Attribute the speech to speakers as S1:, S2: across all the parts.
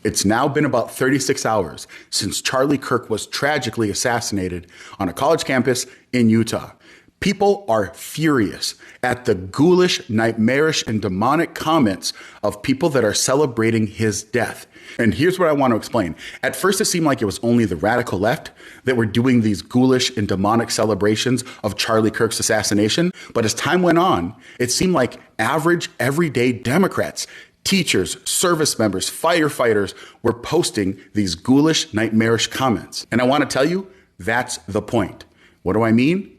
S1: It's now been about 36 hours since Charlie Kirk was tragically assassinated on a college campus in Utah. People are furious at the ghoulish, nightmarish, and demonic comments of people that are celebrating his death. And here's what I want to explain. At first, it seemed like it was only the radical left that were doing these ghoulish and demonic celebrations of Charlie Kirk's assassination. But as time went on, it seemed like average, everyday Democrats, teachers, service members, firefighters were posting these ghoulish, nightmarish comments. And I want to tell you, that's the point. What do I mean?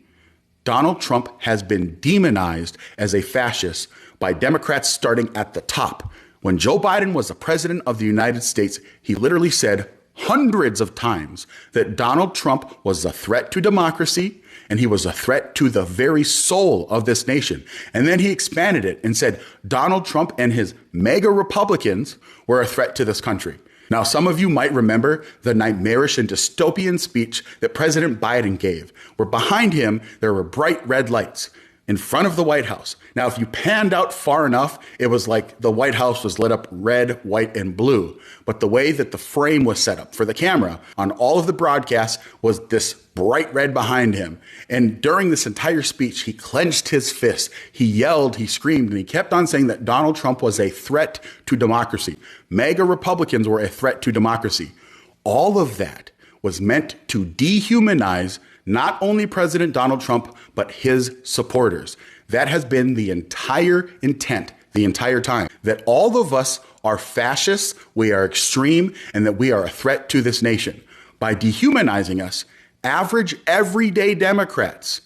S1: Donald Trump has been demonized as a fascist by Democrats starting at the top. When Joe Biden was the president of the United States, he literally said hundreds of times that Donald Trump was a threat to democracy and he was a threat to the very soul of this nation. And then he expanded it and said Donald Trump and his MAGA Republicans were a threat to this country. Now, some of you might remember the nightmarish and dystopian speech that President Biden gave, where behind him there were bright red lights in front of the White House. Now, if you panned out far enough, it was like the White House was lit up red, white, and blue. But the way that the frame was set up for the camera on all of the broadcasts was this bright red behind him. And during this entire speech, he clenched his fist, he yelled, he screamed, and he kept on saying that Donald Trump was a threat to democracy. MAGA Republicans were a threat to democracy. All of that was meant to dehumanize not only President Donald Trump, but his supporters. That has been the entire intent, the entire time, that all of us are fascists, we are extreme, and that we are a threat to this nation. By dehumanizing us, average, everyday Democrats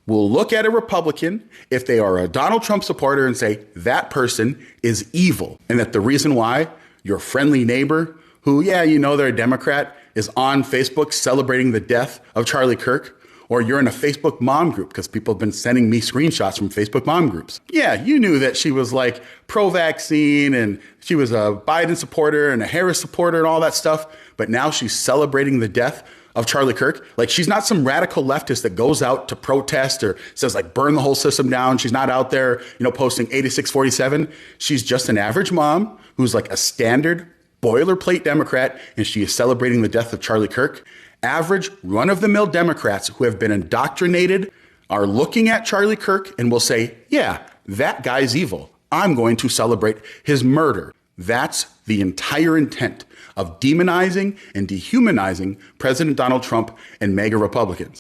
S1: will look at a Republican, if they are a Donald Trump supporter, and say, that person is evil. And that the reason why your friendly neighbor, who, yeah, you know they're a Democrat, is on Facebook celebrating the death of Charlie Kirk, or you're in a Facebook mom group, because people have been sending me screenshots from Facebook mom groups. Yeah, you knew that she was like pro-vaccine and she was a Biden supporter and a Harris supporter and all that stuff, but now she's celebrating the death of Charlie Kirk. Like, she's not some radical leftist that goes out to protest or says like burn the whole system down. She's not out there, posting 8647. She's just an average mom who's like a standard boilerplate Democrat, and she is celebrating the death of Charlie Kirk. Average run-of-the-mill Democrats who have been indoctrinated are looking at Charlie Kirk and will say, yeah, that guy's evil. I'm going to celebrate his murder. That's the entire intent of demonizing and dehumanizing President Donald Trump and MAGA Republicans.